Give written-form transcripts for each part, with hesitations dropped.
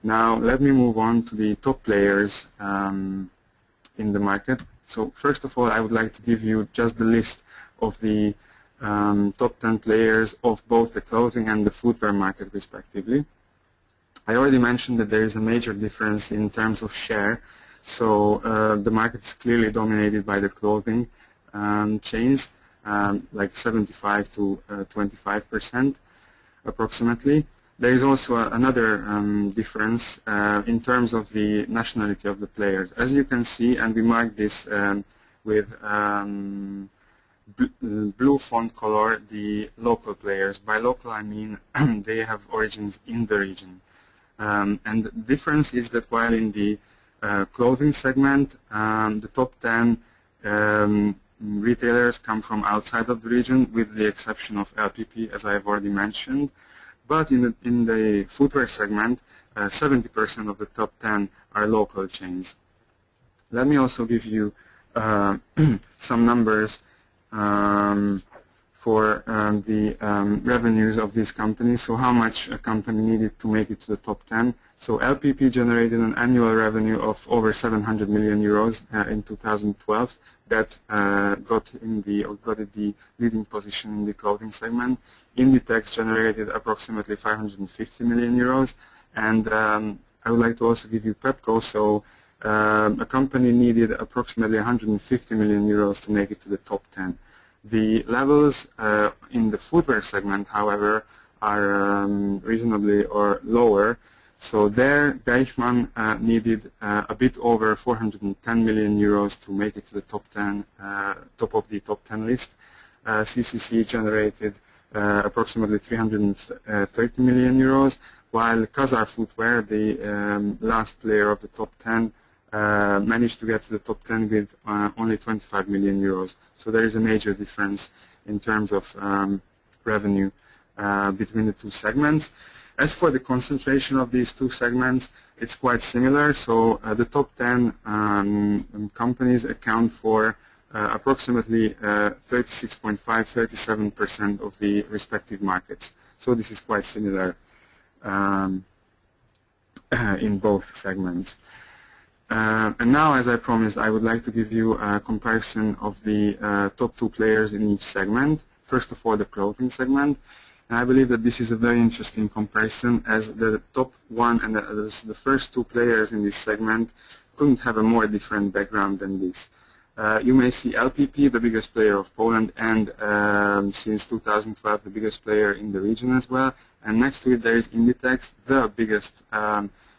Now let me move on to the top players in the market. So first of all, I would like to give you just the list of the top 10 players of both the clothing and the footwear market respectively. I already mentioned that there is a major difference in terms of share. So the market is clearly dominated by the clothing chains, like 75 to 25% approximately. There is also another difference in terms of the nationality of the players. As you can see, and we mark this with blue font color, the local players. By local I mean they have origins in the region. And the difference is that while in the clothing segment, the top 10 retailers come from outside of the region, with the exception of LPP, as I have already mentioned. But in the footwear segment, 70% of the top 10 are local chains. Let me also give you some numbers for the revenues of these companies. So how much a company needed to make it to the top 10. So LPP generated an annual revenue of over 700 million euros in 2012. That got it the leading position in the clothing segment. Inditex generated approximately 550 million euros, and I would like to also give you Pepco. So a company needed approximately 150 million euros to make it to the top 10. The levels in the footwear segment, however, are reasonably or lower. So there, Deichmann needed a bit over 410 million euros to make it to the top 10, top of the top 10 list. CCC generated approximately 330 million euros, while Kazar Footwear, the last player of the top 10, managed to get to the top 10 with only 25 million euros. So there is a major difference in terms of revenue between the two segments. As for the concentration of these two segments, it's quite similar. So the top 10 companies account for approximately 36.5–37% of the respective markets. So this is quite similar in both segments. And now, as I promised, I would like to give you a comparison of the top two players in each segment. First of all, the clothing segment. And I believe that this is a very interesting comparison, as the top one and the first two players in this segment couldn't have a more different background than this. You may see LPP, the biggest player of Poland, and since 2012 the biggest player in the region as well. And next to it there is Inditex, the biggest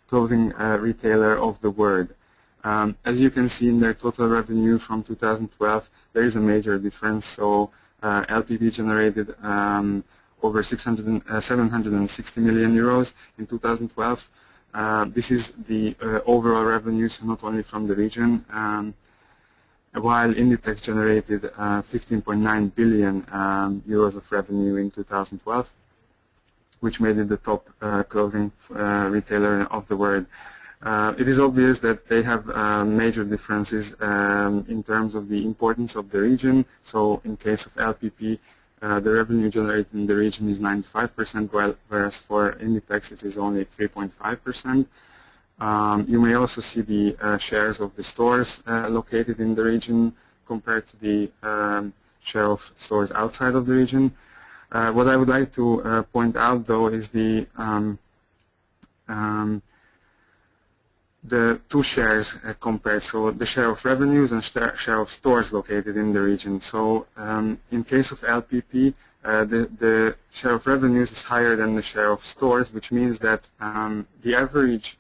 clothing retailer of the world. As you can see in their total revenue from 2012, there is a major difference. So LPP generated over 760 million euros in 2012. This is the overall revenues, not only from the region, while Inditex generated 15.9 billion euros of revenue in 2012, which made it the top clothing retailer of the world. It is obvious that they have major differences in terms of the importance of the region. So in case of LPP, the revenue generated in the region is 95%, whereas for Inditex it is only 3.5%. You may also see the shares of the stores located in the region compared to the share of stores outside of the region. What I would like to point out, though, is the two shares compared, so the share of revenues and share of stores located in the region. So in case of LPP, the share of revenues is higher than the share of stores, which means that the average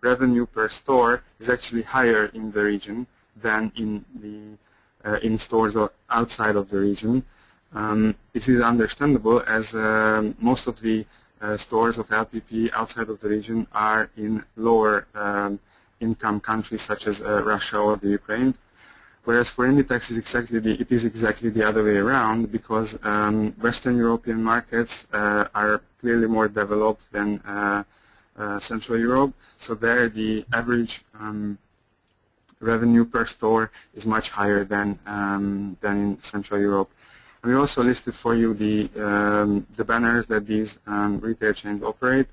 revenue per store is actually higher in the region than in stores outside of the region. This is understandable, as most of the stores of LPP outside of the region are in lower income countries such as Russia or the Ukraine, whereas for Inditex it is exactly the other way around, because Western European markets are clearly more developed than Central Europe. So there the average revenue per store is much higher than in Central Europe. We also listed for you the banners that these retail chains operate.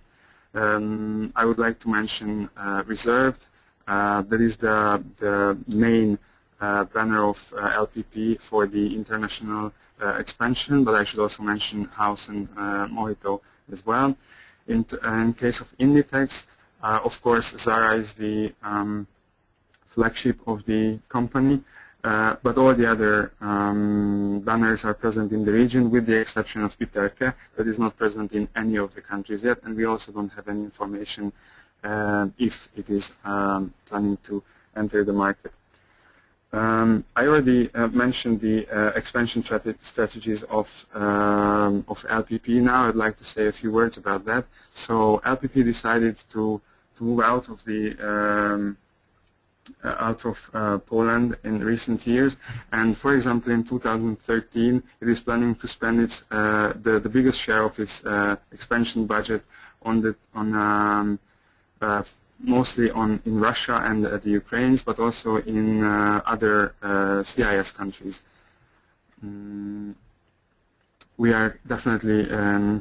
I would like to mention Reserved. That is the main banner of LPP for the international expansion, but I should also mention House and Mojito as well. In case of Inditex, of course, Zara is the flagship of the company, but all the other banners are present in the region, with the exception of Piterke, that is not present in any of the countries yet, and we also don't have any information if it is planning to enter the market. I already mentioned the expansion strategies of LPP. Now I'd like to say a few words about that. So LPP decided to move out of Poland in recent years, and for example in 2013 it is planning to spend its the biggest share of its expansion budget on mostly in Russia and the Ukraine, but also in other CIS countries. We are definitely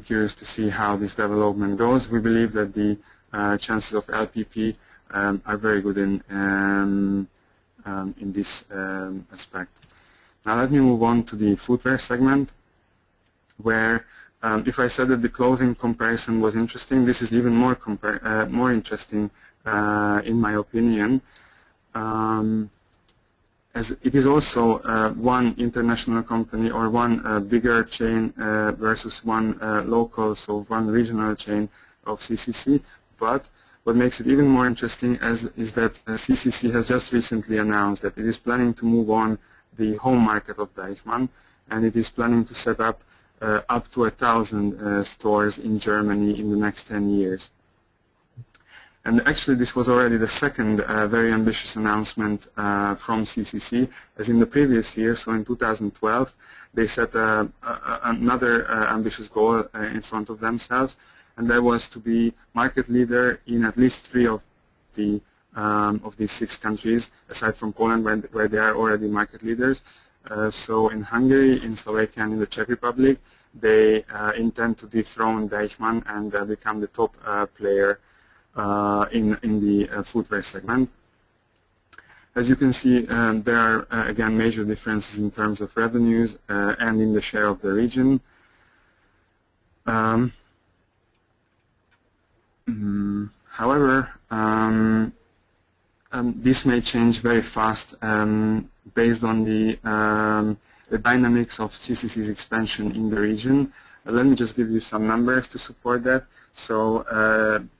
curious to see how this development goes. We believe that the chances of LPP are very good in this aspect. Now let me move on to the footwear segment, where if I said that the clothing comparison was interesting, this is even more interesting in my opinion, as it is also one international company or one bigger chain versus one local, so one regional chain of CCC. But what makes it even more interesting is that CCC has just recently announced that it is planning to move on the home market of Deichmann, and it is planning to set up to 1,000 stores in Germany in the next 10 years. And actually this was already the second very ambitious announcement from CCC, as in the previous year, so in 2012, they set another ambitious goal in front of themselves, and that was to be market leader in at least 3 of these 6 countries, aside from Poland, where they are already market leaders. So in Hungary, in Slovakia, and in the Czech Republic, they intend to dethrone Deichmann and become the top player in the footwear segment. As you can see, there are again major differences in terms of revenues and in the share of the region. However, this may change very fast based on the dynamics of CCC's expansion in the region. Let me just give you some numbers to support that. So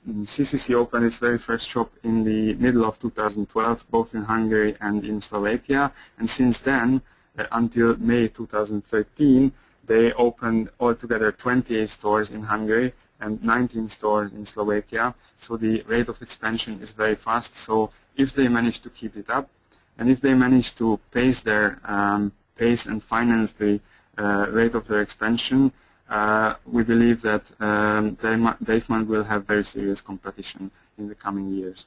CCC opened its very first shop in the middle of 2012, both in Hungary and in Slovakia, and since then, until May 2013, they opened altogether 28 stores in Hungary and 19 stores in Slovakia. So the rate of expansion is very fast. So if they manage to keep it up, and if they manage to pace their pace and finance the rate of their expansion, we believe that Deichmann will have very serious competition in the coming years.